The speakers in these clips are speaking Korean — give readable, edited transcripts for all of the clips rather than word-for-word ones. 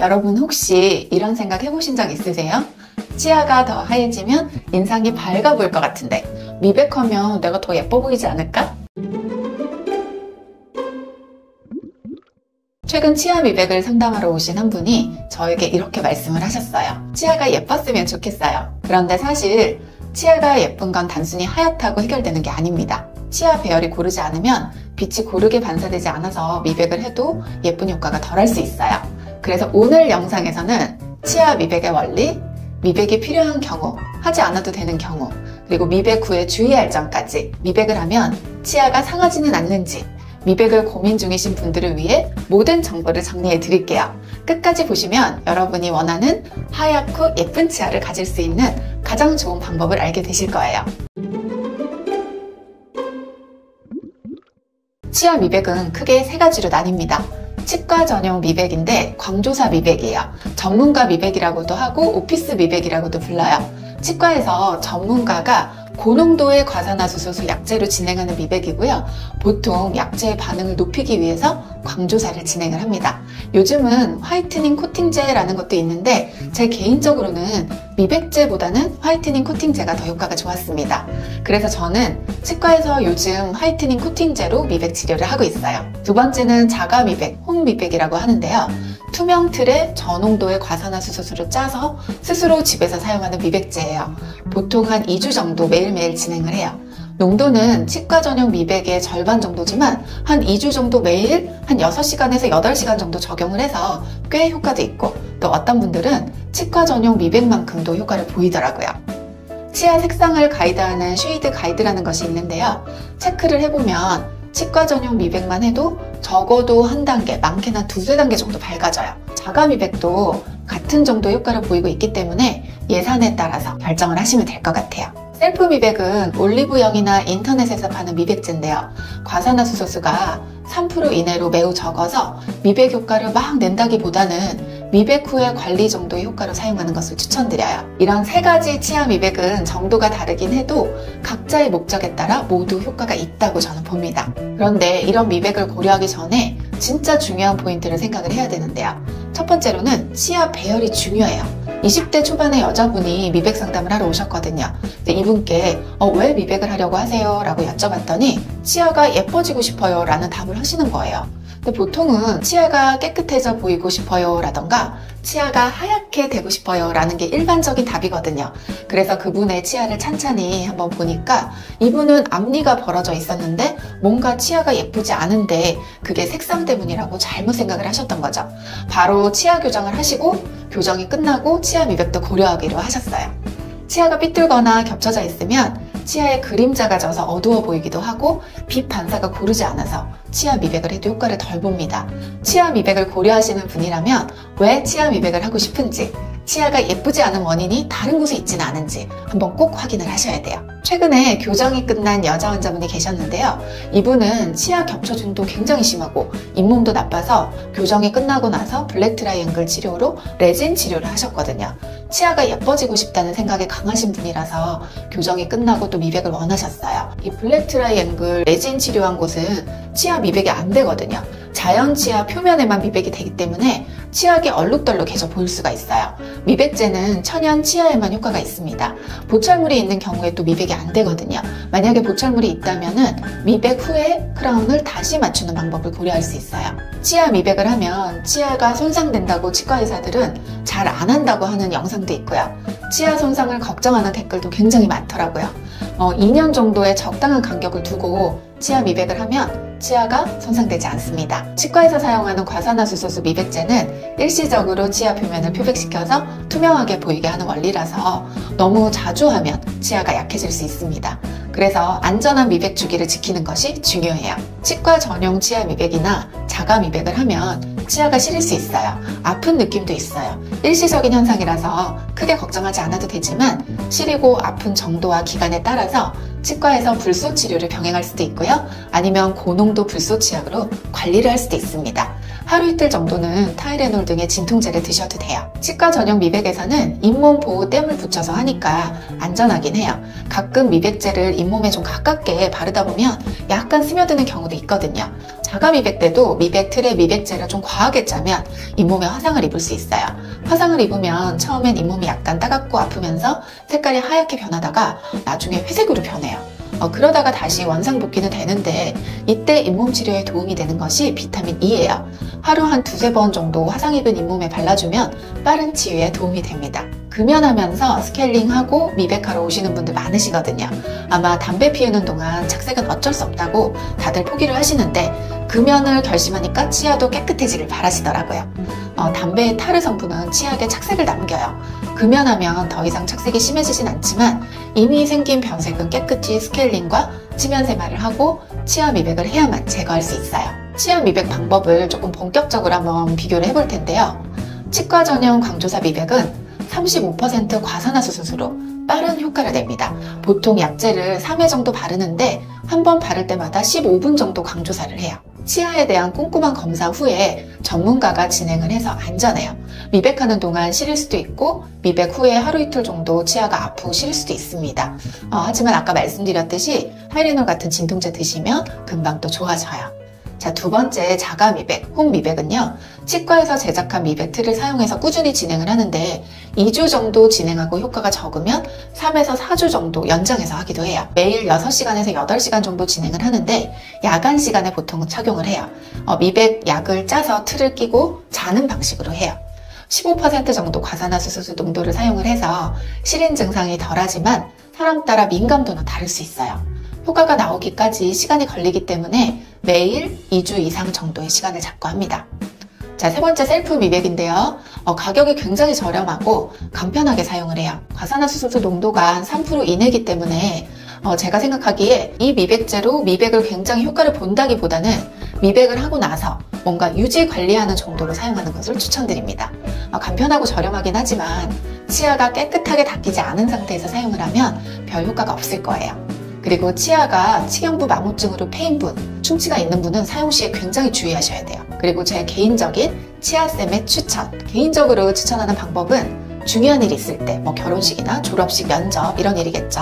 여러분 혹시 이런 생각 해보신 적 있으세요? 치아가 더 하얘지면 인상이 밝아 보일 것 같은데 미백하면 내가 더 예뻐 보이지 않을까? 최근 치아 미백을 상담하러 오신 한 분이 저에게 이렇게 말씀을 하셨어요. 치아가 예뻤으면 좋겠어요. 그런데 사실 치아가 예쁜 건 단순히 하얗다고 해결되는 게 아닙니다. 치아 배열이 고르지 않으면 빛이 고르게 반사되지 않아서 미백을 해도 예쁜 효과가 덜할 수 있어요. 그래서 오늘 영상에서는 치아 미백의 원리, 미백이 필요한 경우, 하지 않아도 되는 경우, 그리고 미백 후에 주의할 점까지, 미백을 하면 치아가 상하지는 않는지, 미백을 고민 중이신 분들을 위해 모든 정보를 정리해 드릴게요. 끝까지 보시면 여러분이 원하는 하얗고 예쁜 치아를 가질 수 있는 가장 좋은 방법을 알게 되실 거예요. 치아 미백은 크게 세 가지로 나뉩니다. 치과 전용 미백인데 광조사 미백이에요. 전문가 미백이라고도 하고 오피스 미백이라고도 불러요. 치과에서 전문가가 고농도의 과산화수소수 약제로 진행하는 미백이고요. 보통 약제의 반응을 높이기 위해서 광조사를 진행을 합니다. 요즘은 화이트닝 코팅제라는 것도 있는데 제 개인적으로는 미백제보다는 화이트닝 코팅제가 더 효과가 좋았습니다. 그래서 저는 치과에서 요즘 화이트닝 코팅제로 미백 치료를 하고 있어요. 두 번째는 자가 미백, 홈 미백이라고 하는데요. 투명 틀에 저농도의 과산화수소수를 짜서 스스로 집에서 사용하는 미백제예요. 보통 한 2주 정도 매일매일 진행을 해요. 농도는 치과 전용 미백의 절반 정도지만 한 2주 정도 매일 한 6시간에서 8시간 정도 적용을 해서 꽤 효과도 있고 또 어떤 분들은 치과 전용 미백만큼도 효과를 보이더라고요. 치아 색상을 가이드하는 쉐이드 가이드라는 것이 있는데요. 체크를 해보면 치과 전용 미백만 해도 적어도 한 단계, 많게는 두세 단계 정도 밝아져요. 자가 미백도 같은 정도 효과를 보이고 있기 때문에 예산에 따라서 결정을 하시면 될 것 같아요. 셀프 미백은 올리브영이나 인터넷에서 파는 미백제인데요. 과산화수소수가 3% 이내로 매우 적어서 미백 효과를 막 낸다기보다는 미백 후의 관리 정도의 효과로 사용하는 것을 추천드려요. 이런 세 가지 치아 미백은 정도가 다르긴 해도 각자의 목적에 따라 모두 효과가 있다고 저는 봅니다. 그런데 이런 미백을 고려하기 전에 진짜 중요한 포인트를 생각을 해야 되는데요. 첫 번째로는 치아 배열이 중요해요. 20대 초반의 여자분이 미백 상담을 하러 오셨거든요. 근데 이분께 왜 미백을 하려고 하세요? 라고 여쭤봤더니 치아가 예뻐지고 싶어요 라는 답을 하시는 거예요. 근데 보통은 치아가 깨끗해져 보이고 싶어요 라던가 치아가 하얗게 되고 싶어요 라는 게 일반적인 답이거든요. 그래서 그분의 치아를 찬찬히 한번 보니까 이분은 앞니가 벌어져 있었는데 뭔가 치아가 예쁘지 않은데 그게 색상 때문이라고 잘못 생각을 하셨던 거죠. 바로 치아 교정을 하시고 교정이 끝나고 치아 미백도 고려하기로 하셨어요. 치아가 삐뚤거나 겹쳐져 있으면 치아에 그림자가 져서 어두워 보이기도 하고 빛 반사가 고르지 않아서 치아 미백을 해도 효과를 덜 봅니다. 치아 미백을 고려하시는 분이라면 왜 치아 미백을 하고 싶은지, 치아가 예쁘지 않은 원인이 다른 곳에 있지는 않은지 한번 꼭 확인을 하셔야 돼요. 최근에 교정이 끝난 여자 환자분이 계셨는데요. 이분은 치아 겹쳐짐도 굉장히 심하고 잇몸도 나빠서 교정이 끝나고 나서 블랙 트라이앵글 치료로 레진 치료를 하셨거든요. 치아가 예뻐지고 싶다는 생각이 강하신 분이라서 교정이 끝나고 또 미백을 원하셨어요. 이 블랙 트라이앵글 레진 치료한 곳은 치아 미백이 안 되거든요. 자연 치아 표면에만 미백이 되기 때문에 치약이 얼룩덜룩해져 보일 수가 있어요. 미백제는 천연 치아에만 효과가 있습니다. 보철물이 있는 경우에 또 미백이 안 되거든요. 만약에 보철물이 있다면은 미백 후에 크라운을 다시 맞추는 방법을 고려할 수 있어요. 치아 미백을 하면 치아가 손상된다고 치과 의사들은 잘 안 한다고 하는 영상도 있고요. 치아 손상을 걱정하는 댓글도 굉장히 많더라고요. 2년 정도의 적당한 간격을 두고 치아 미백을 하면 치아가 손상되지 않습니다. 치과에서 사용하는 과산화수소수 미백제는 일시적으로 치아 표면을 표백시켜서 투명하게 보이게 하는 원리라서 너무 자주 하면 치아가 약해질 수 있습니다. 그래서 안전한 미백 주기를 지키는 것이 중요해요. 치과 전용 치아 미백이나 자가 미백을 하면 치아가 시릴 수 있어요. 아픈 느낌도 있어요. 일시적인 현상이라서 크게 걱정하지 않아도 되지만 시리고 아픈 정도와 기간에 따라서 치과에서 불소 치료를 병행할 수도 있고요. 아니면 고농도 불소 치약으로 관리를 할 수도 있습니다. 하루 이틀 정도는 타이레놀 등의 진통제를 드셔도 돼요. 치과 전용 미백에서는 잇몸 보호 댐을 붙여서 하니까 안전하긴 해요. 가끔 미백제를 잇몸에 좀 가깝게 바르다 보면 약간 스며드는 경우도 있거든요. 자가 미백 때도 미백 틀에 미백제를 좀 과하게 짜면 잇몸에 화상을 입을 수 있어요. 화상을 입으면 처음엔 잇몸이 약간 따갑고 아프면서 색깔이 하얗게 변하다가 나중에 회색으로 변해요. 그러다가 다시 원상복귀는 되는데 이때 잇몸 치료에 도움이 되는 것이 비타민 E예요. 하루 한 두세 번 정도 화상 입은 잇몸에 발라주면 빠른 치유에 도움이 됩니다. 금연하면서 스케일링하고 미백하러 오시는 분들 많으시거든요. 아마 담배 피우는 동안 착색은 어쩔 수 없다고 다들 포기를 하시는데 금연을 결심하니까 치아도 깨끗해지길 바라시더라고요. 담배의 타르 성분은 치약에 착색을 남겨요. 금연하면 더 이상 착색이 심해지진 않지만 이미 생긴 변색은 깨끗이 스케일링과 치면 세마를 하고 치아 미백을 해야만 제거할 수 있어요. 치아 미백 방법을 조금 본격적으로 한번 비교를 해볼 텐데요. 치과 전용 광조사 미백은 35% 과산화수소로 빠른 효과를 냅니다. 보통 약제를 3회 정도 바르는데 한 번 바를 때마다 15분 정도 광조사를 해요. 치아에 대한 꼼꼼한 검사 후에 전문가가 진행을 해서 안전해요. 미백하는 동안 시릴 수도 있고 미백 후에 하루 이틀 정도 치아가 아프고 시릴 수도 있습니다. 하지만 아까 말씀드렸듯이 타이레놀 같은 진통제 드시면 금방 또 좋아져요. 자, 두 번째 자가 미백, 홈 미백은요. 치과에서 제작한 미백 틀을 사용해서 꾸준히 진행을 하는데 2주 정도 진행하고 효과가 적으면 3에서 4주 정도 연장해서 하기도 해요. 매일 6시간에서 8시간 정도 진행을 하는데 야간 시간에 보통 착용을 해요. 미백 약을 짜서 틀을 끼고 자는 방식으로 해요. 15% 정도 과산화수소 농도를 사용을 해서 시린 증상이 덜하지만 사람 따라 민감도는 다를 수 있어요. 효과가 나오기까지 시간이 걸리기 때문에 매일 2주 이상 정도의 시간을 잡고 합니다. 자, 세 번째 셀프 미백인데요. 가격이 굉장히 저렴하고 간편하게 사용을 해요. 과산화수소 농도가 한 3% 이내이기 때문에 제가 생각하기에 이 미백제로 미백을 굉장히 효과를 본다기보다는 미백을 하고 나서 뭔가 유지 관리하는 정도로 사용하는 것을 추천드립니다. 간편하고 저렴하긴 하지만 치아가 깨끗하게 닦이지 않은 상태에서 사용을 하면 별 효과가 없을 거예요. 그리고 치아가 치경부 마모증으로 패인분, 충치가 있는 분은 사용 시에 굉장히 주의하셔야 돼요. 그리고 제 개인적인 치아쌤의 추천, 개인적으로 추천하는 방법은 중요한 일이 있을 때, 결혼식이나 졸업식, 면접 이런 일이겠죠.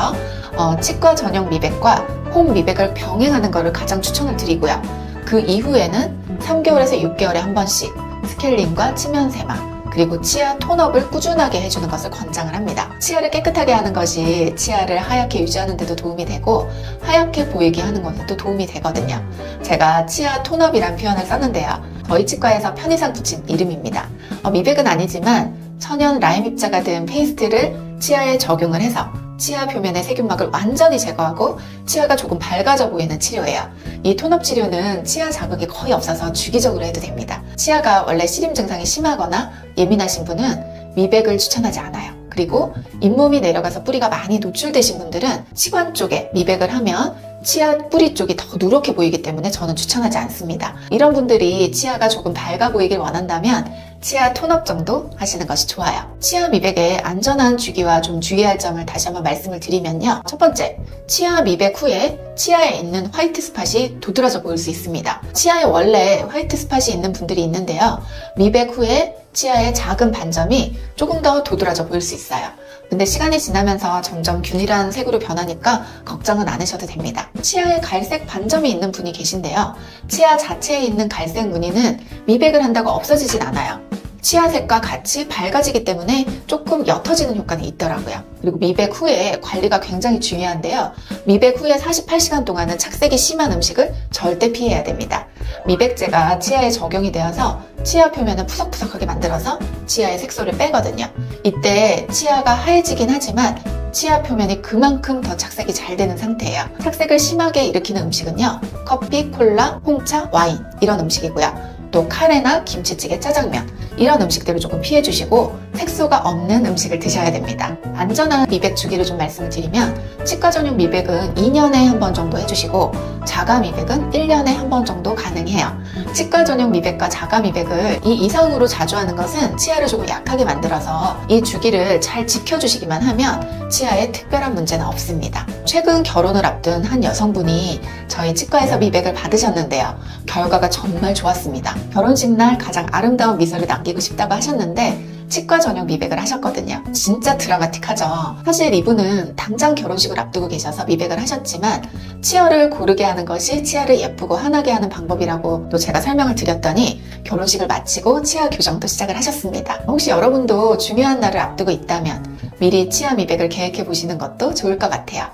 치과 전용 미백과 홈 미백을 병행하는 것을 가장 추천을 드리고요. 그 이후에는 3개월에서 6개월에 한 번씩 스케일링과 치면 세마, 그리고 치아 톤업을 꾸준하게 해주는 것을 권장을 합니다. 치아를 깨끗하게 하는 것이 치아를 하얗게 유지하는 데도 도움이 되고 하얗게 보이게 하는 것에도 도움이 되거든요. 제가 치아 톤업이란 표현을 썼는데요. 저희 치과에서 편의상 붙인 이름입니다. 미백은 아니지만 천연 라임 입자가 든 페이스트를 치아에 적용을 해서 치아 표면의 세균막을 완전히 제거하고 치아가 조금 밝아져 보이는 치료예요. 이 톤업 치료는 치아 자극이 거의 없어서 주기적으로 해도 됩니다. 치아가 원래 시림 증상이 심하거나 예민하신 분은 미백을 추천하지 않아요. 그리고 잇몸이 내려가서 뿌리가 많이 노출되신 분들은 치관 쪽에 미백을 하면 치아 뿌리 쪽이 더 누렇게 보이기 때문에 저는 추천하지 않습니다. 이런 분들이 치아가 조금 밝아 보이길 원한다면 치아 톤업 정도 하시는 것이 좋아요. 치아 미백의 안전한 주기와 좀 주의할 점을 다시 한번 말씀을 드리면요. 첫 번째, 치아 미백 후에 치아에 있는 화이트 스팟이 도드라져 보일 수 있습니다. 치아에 원래 화이트 스팟이 있는 분들이 있는데요. 미백 후에 치아의 작은 반점이 조금 더 도드라져 보일 수 있어요. 근데 시간이 지나면서 점점 균일한 색으로 변하니까 걱정은 안 하셔도 됩니다. 치아에 갈색 반점이 있는 분이 계신데요. 치아 자체에 있는 갈색 무늬는 미백을 한다고 없어지진 않아요. 치아색과 같이 밝아지기 때문에 조금 옅어지는 효과는 있더라고요. 그리고 미백 후에 관리가 굉장히 중요한데요. 미백 후에 48시간 동안은 착색이 심한 음식을 절대 피해야 됩니다. 미백제가 치아에 적용이 되어서 치아 표면을 푸석푸석하게 만들어서 치아의 색소를 빼거든요. 이때 치아가 하얘지긴 하지만 치아 표면이 그만큼 더 착색이 잘 되는 상태예요. 착색을 심하게 일으키는 음식은요. 커피, 콜라, 홍차, 와인 이런 음식이고요. 또 카레나 김치찌개, 짜장면 이런 음식들을 조금 피해 주시고 색소가 없는 음식을 드셔야 됩니다. 안전한 미백 주기를 좀 말씀을 드리면 치과 전용 미백은 2년에 한 번 정도 해주시고 자가 미백은 1년에 한 번 정도 가능해요. 치과 전용 미백과 자가 미백을 이 이상으로 자주 하는 것은 치아를 조금 약하게 만들어서 이 주기를 잘 지켜주시기만 하면 치아에 특별한 문제는 없습니다. 최근 결혼을 앞둔 한 여성분이 저희 치과에서 미백을 받으셨는데요. 결과가 정말 좋았습니다. 결혼식 날 가장 아름다운 미소를 남기고 싶다고 하셨는데 치과 전용 미백을 하셨거든요. 진짜 드라마틱하죠. 사실 이분은 당장 결혼식을 앞두고 계셔서 미백을 하셨지만 치아를 고르게 하는 것이 치아를 예쁘고 환하게 하는 방법이라고 또 제가 설명을 드렸더니 결혼식을 마치고 치아 교정도 시작을 하셨습니다. 혹시 여러분도 중요한 날을 앞두고 있다면 미리 치아 미백을 계획해 보시는 것도 좋을 것 같아요.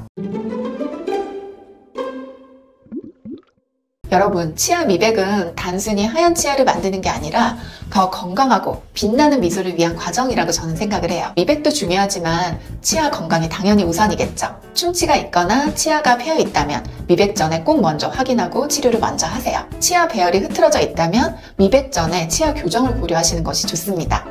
여러분, 치아 미백은 단순히 하얀 치아를 만드는 게 아니라 더 건강하고 빛나는 미소를 위한 과정이라고 저는 생각을 해요. 미백도 중요하지만 치아 건강이 당연히 우선이겠죠. 충치가 있거나 치아가 패여 있다면 미백 전에 꼭 먼저 확인하고 치료를 먼저 하세요. 치아 배열이 흐트러져 있다면 미백 전에 치아 교정을 고려하시는 것이 좋습니다.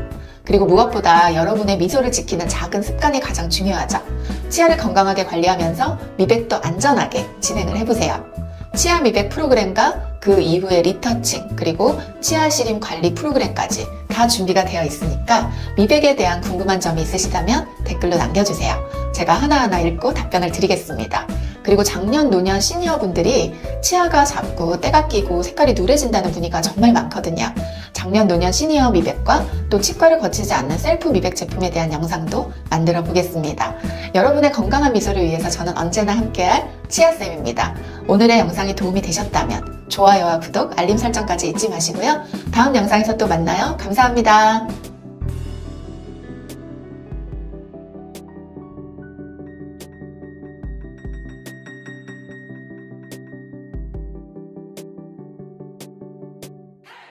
그리고 무엇보다 여러분의 미소를 지키는 작은 습관이 가장 중요하죠. 치아를 건강하게 관리하면서 미백도 안전하게 진행을 해보세요. 치아 미백 프로그램과 그 이후의 리터칭 그리고 치아 시림 관리 프로그램까지 다 준비가 되어 있으니까 미백에 대한 궁금한 점이 있으시다면 댓글로 남겨주세요. 제가 하나하나 읽고 답변을 드리겠습니다. 그리고 작년, 노년 시니어분들이 치아가 자꾸 때가 끼고 색깔이 누래진다는 문의가 정말 많거든요. 작년, 노년 시니어 미백과 또 치과를 거치지 않는 셀프 미백 제품에 대한 영상도 만들어 보겠습니다. 여러분의 건강한 미소를 위해서 저는 언제나 함께할 치아쌤입니다. 오늘의 영상이 도움이 되셨다면 좋아요와 구독, 알림 설정까지 잊지 마시고요. 다음 영상에서 또 만나요. 감사합니다.